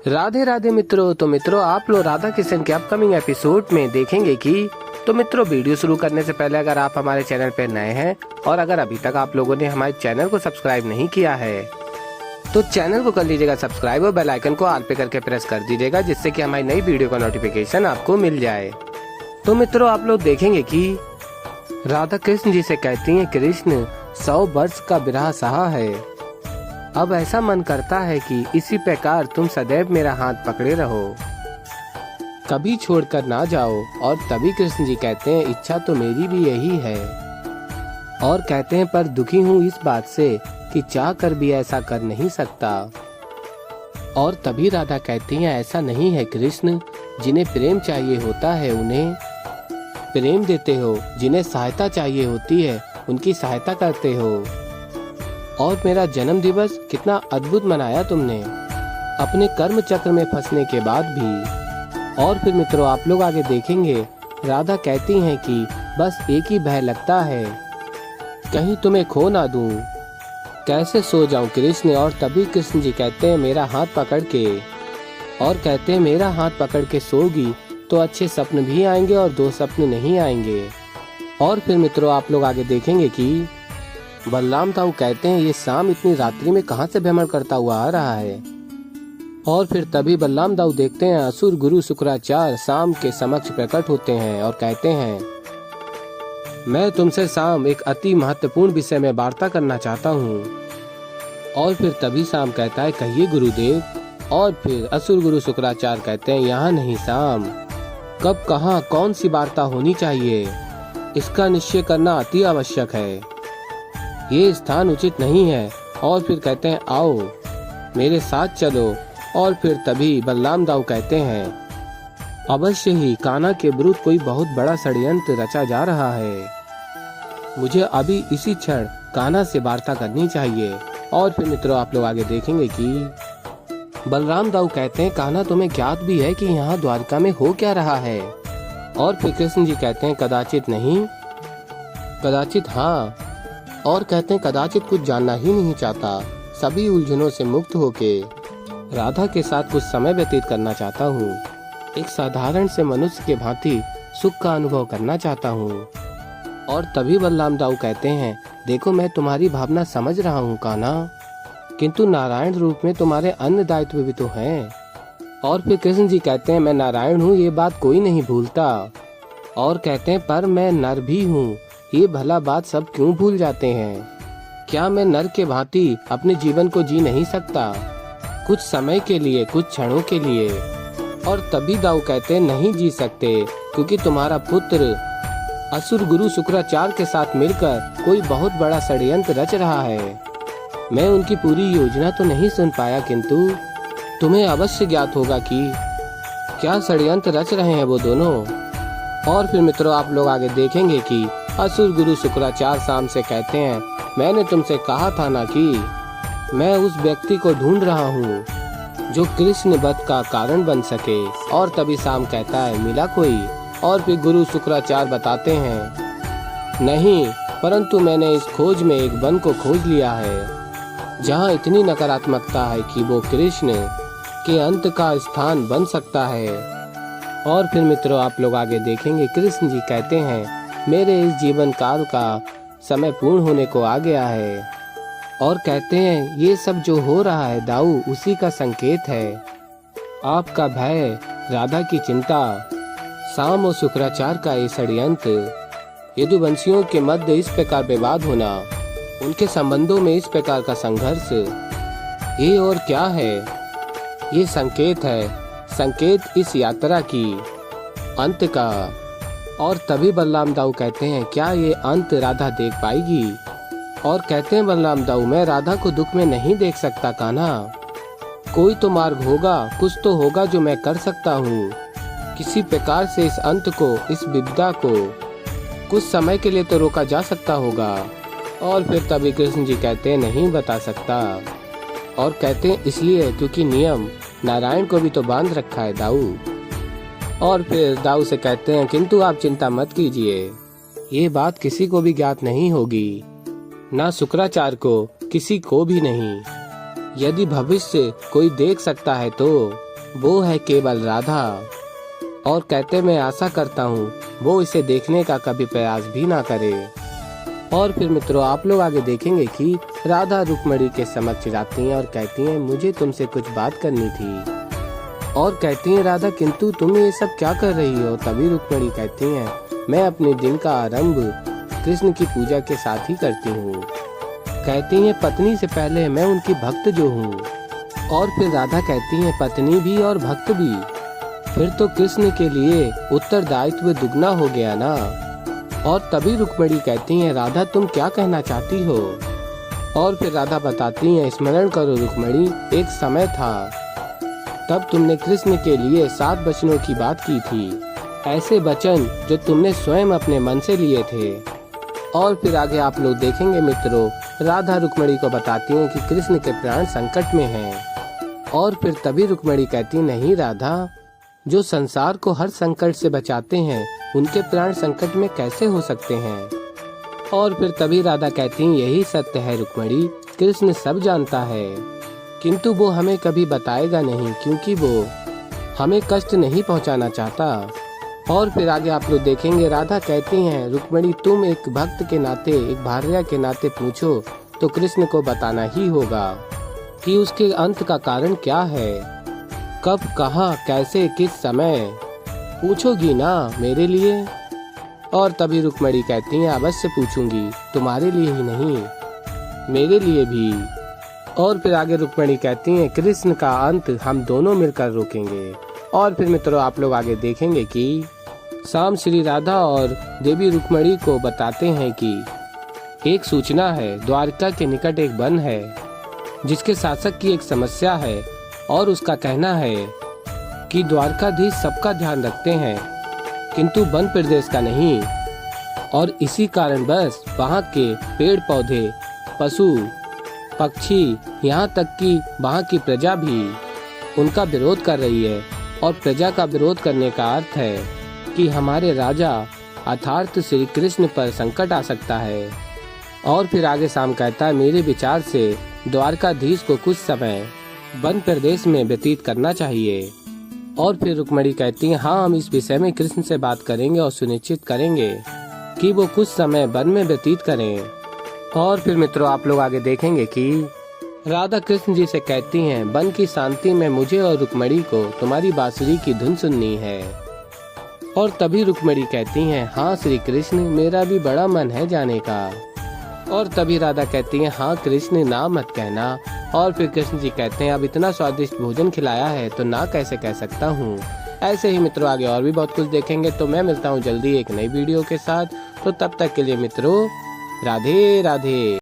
राधे राधे मित्रों। तो मित्रों, आप लोग राधा किशन के अपकमिंग एपिसोड में देखेंगे कि मित्रों, वीडियो शुरू करने से पहले अगर आप हमारे चैनल पर नए हैं और अगर अभी तक आप लोगों ने हमारे चैनल को सब्सक्राइब नहीं किया है तो चैनल को कर लीजिएगा सब्सक्राइब और बेल आइकन को ऑल पे करके प्रेस कर दीजिएगा, जिससे कि हमारी नई वीडियो का नोटिफिकेशन आपको मिल जाए। तो मित्रों, आप लोग देखेंगे कि राधा कृष्ण जी से कहती हैं, कृष्ण 100 वर्ष का विरह सहा है, अब ऐसा मन करता है कि इसी प्रकार तुम सदैव मेरा हाथ पकड़े रहो, कभी छोड़कर ना जाओ। और तभी कृष्ण जी कहते हैं, इच्छा तो मेरी भी यही है। और कहते हैं, पर दुखी हूँ इस बात से कि चाह कर भी ऐसा कर नहीं सकता। और तभी राधा कहती हैं, ऐसा नहीं है कृष्ण, जिन्हें प्रेम चाहिए होता है उन्हें प्रेम देते हो, जिन्हें सहायता चाहिए होती है उनकी सहायता करते हो। और मेरा जन्म दिवस कितना अद्भुत मनाया तुमने, अपने कर्म चक्र में फंसने के बाद भी। और फिर मित्रों, आप लोग आगे देखेंगे, राधा कहती हैं कि बस एक ही भय लगता है, कहीं तुम्हें खो ना दूं, कैसे सो जाऊं कृष्ण। और तभी कृष्ण जी कहते हैं, मेरा हाथ पकड़ के, और कहते हैं, मेरा हाथ पकड़ के सोगी तो अच्छे सपने भी आएंगे और 2 सपने नहीं आएंगे। और फिर मित्रों, आप लोग आगे देखेंगे कि बलराम ताऊ कहते हैं, ये शाम इतनी रात्रि में कहां से भ्रमण करता हुआ आ रहा है। और फिर तभी बलराम दाऊ देखते हैं, असुर गुरु शुक्राचार्य शाम के समक्ष प्रकट होते हैं और कहते हैं, मैं तुमसे शाम एक अति महत्वपूर्ण विषय में वार्ता करना चाहता हूँ। और फिर तभी शाम कहता है, कहिए गुरुदेव। और फिर असुर गुरु शुक्राचार्य कहते हैं, यहाँ नहीं शाम, कब कहाँ कौन सी वार्ता होनी चाहिए इसका निश्चय करना अति आवश्यक है, ये स्थान उचित नहीं है। और फिर कहते हैं, आओ मेरे साथ चलो। और फिर तभी बलराम दाऊ कहते हैं, अवश्य ही कान्हा के विरुद्ध कोई बहुत बड़ा षड्यंत्र रचा जा रहा है, मुझे अभी इसी क्षण कान्हा से वार्ता करनी चाहिए। और फिर मित्रों, आप लोग आगे देखेंगे कि बलराम दाऊ कहते हैं, कान्हा तुम्हें ज्ञात भी है कि यहाँ द्वारका में हो क्या रहा है। और फिर कृष्ण जी कहते हैं, कदाचित नहीं, कदाचित हाँ। और कहते हैं, कदाचित कुछ जानना ही नहीं चाहता, सभी उलझनों से मुक्त होके राधा के साथ कुछ समय व्यतीत करना चाहता हूँ, एक साधारण से मनुष्य के भांति सुख का अनुभव करना चाहता हूँ। और तभी बलराम दाऊ कहते हैं, देखो मैं तुम्हारी भावना समझ रहा हूँ कान्हा, किंतु नारायण रूप में तुम्हारे अन्य दायित्व भी तो हैं। और फिर कृष्ण जी कहते हैं, मैं नारायण हूँ ये बात कोई नहीं भूलता। और कहते हैं, पर मैं नर भी हूँ, ये भला बात सब क्यों भूल जाते हैं, क्या मैं नर के भांति अपने जीवन को जी नहीं सकता, कुछ समय के लिए, कुछ क्षणों के लिए। और तभी दाऊ कहते हैं, नहीं जी सकते, क्योंकि तुम्हारा पुत्र असुर गुरु शुक्राचार्य के साथ मिलकर कोई बहुत बड़ा षड्यंत्र रच रहा है। मैं उनकी पूरी योजना तो नहीं सुन पाया, किंतु तुम्हें अवश्य ज्ञात होगा कि क्या षड्यंत्र रच रहे हैं वो दोनों। और फिर मित्रों, आप लोग आगे देखेंगे कि असुर गुरु शुक्राचार्य शाम से कहते हैं, मैंने तुमसे कहा था ना कि मैं उस व्यक्ति को ढूंढ रहा हूँ जो कृष्ण वध का कारण बन सके। और तभी शाम कहता है, मिला कोई। और फिर गुरु शुक्राचार्य बताते हैं, नहीं, परंतु मैंने इस खोज में एक वन को खोज लिया है जहाँ इतनी नकारात्मकता है कि वो कृष्ण के अंत का स्थान बन सकता है। और फिर मित्रों, आप लोग आगे देखेंगे, कृष्ण जी कहते हैं, मेरे इस जीवन काल का समय पूर्ण होने को आ गया है। और कहते हैं, ये सब जो हो रहा है दाऊ उसी का संकेत है, आपका भय, राधा की चिंता, शाम और शुक्राचार्य का ये षड्यंत्र, यदुवंशियों के मध्य इस प्रकार विवाद होना, उनके संबंधों में इस प्रकार का संघर्ष, ये और क्या है, ये संकेत है, संकेत इस यात्रा की अंत का। और तभी बलराम दाऊ कहते हैं, क्या ये अंत राधा देख पाएगी। और कहते हैं बलराम दाऊ, मैं राधा को दुख में नहीं देख सकता कान्हा, कोई तो मार्ग होगा, कुछ तो होगा जो मैं कर सकता हूँ, किसी प्रकार से इस अंत को, इस विपदा को कुछ समय के लिए तो रोका जा सकता होगा। और फिर तभी कृष्ण जी कहते हैं, नहीं बता सकता। और कहते हैं, इसलिए क्योंकि नियम नारायण को भी तो बांध रखा है दाऊ। और फिर दाऊ से कहते हैं, किंतु आप चिंता मत कीजिए, ये बात किसी को भी ज्ञात नहीं होगी, ना शुक्राचार्य को, किसी को भी नहीं। यदि भविष्य कोई देख सकता है तो वो है केवल राधा। और कहते मैं आशा करता हूँ वो इसे देखने का कभी प्रयास भी ना करे। और फिर मित्रों आप लोग आगे देखेंगे कि राधा रुक्मिणी के समक्ष जाती हैं और कहती हैं मुझे तुमसे कुछ बात करनी थी। और कहती हैं राधा किंतु तुम ये सब क्या कर रही हो। तभी रुक्मिणी कहती हैं मैं अपने दिन का आरंभ कृष्ण की पूजा के साथ ही करती हूँ। कहती हैं पत्नी से पहले मैं उनकी भक्त जो हूँ। और फिर राधा कहती हैं पत्नी भी और भक्त भी, फिर तो कृष्ण के लिए उत्तरदायित्व दुगना हो गया ना। और तभी रुक्मिणी कहती हैं राधा तुम क्या कहना चाहती हो। और फिर राधा बताती हैं स्मरण करो रुक्मिणी, एक समय था तब तुमने कृष्ण के लिए 7 वचनों की बात की थी, ऐसे वचन जो तुमने स्वयं अपने मन से लिए थे। और फिर आगे आप लोग देखेंगे मित्रों राधा रुक्मिणी को बताती हैं कि कृष्ण के प्राण संकट में हैं। और फिर तभी रुक्मिणी कहती नहीं राधा, जो संसार को हर संकट से बचाते हैं उनके प्राण संकट में कैसे हो सकते हैं। और फिर तभी राधा कहती हैं यही सत्य है रुक्मिणी, कृष्ण सब जानता है किंतु वो हमें कभी बताएगा नहीं क्योंकि वो हमें कष्ट नहीं पहुंचाना चाहता। और फिर आगे आप लोग देखेंगे राधा कहती हैं रुक्मिणी तुम एक भक्त के नाते, एक भार्या के नाते पूछो तो कृष्ण को बताना ही होगा कि उसके अंत का कारण क्या है, कब, कहाँ, कैसे, किस समय, पूछोगी ना मेरे लिए। और तभी रुक्मिणी कहती हैं अवश्य पूछूंगी, तुम्हारे लिए ही नहीं मेरे लिए भी। और फिर आगे रुक्मिणी कहती हैं कृष्ण का अंत हम दोनों मिलकर रोकेंगे। और फिर मित्रों आप लोग आगे देखेंगे कि शाम श्री राधा और देवी रुक्मिणी को बताते हैं कि एक सूचना है, द्वारका के निकट एक वन है जिसके शासक की एक समस्या है और उसका कहना है कि द्वारकाधीश सबका ध्यान रखते हैं किंतु वन प्रदेश का नहीं। और इसी कारण बस वहाँ के पेड़ पौधे, पशु पक्षी, यहाँ तक कि वहाँ की प्रजा भी उनका विरोध कर रही है। और प्रजा का विरोध करने का अर्थ है कि हमारे राजा अर्थात श्री कृष्ण पर संकट आ सकता है। और फिर आगे शाम कहता है मेरे विचार से द्वारकाधीश को कुछ समय वन प्रदेश में व्यतीत करना चाहिए। और फिर रुक्मिणी कहती है हाँ हम इस विषय में कृष्ण से बात करेंगे और सुनिश्चित करेंगे कि वो कुछ समय वन में व्यतीत करें। और फिर मित्रों आप लोग आगे देखेंगे कि राधा कृष्ण जी से कहती हैं वन की शांति में मुझे और रुक्मिणी को तुम्हारी बांसुरी की धुन सुननी है। और तभी रुक्मिणी कहती हैं हाँ श्री कृष्ण मेरा भी बड़ा मन है जाने का। और तभी राधा कहती हैं हाँ कृष्ण ना मत कहना। और फिर कृष्ण जी कहते हैं अब इतना स्वादिष्ट भोजन खिलाया है तो ना कैसे कह सकता हूँ। ऐसे ही मित्रों आगे और भी बहुत कुछ देखेंगे तो मैं मिलता हूँ जल्दी एक नई वीडियो के साथ। तो तब तक के लिए मित्रों राधे राधे।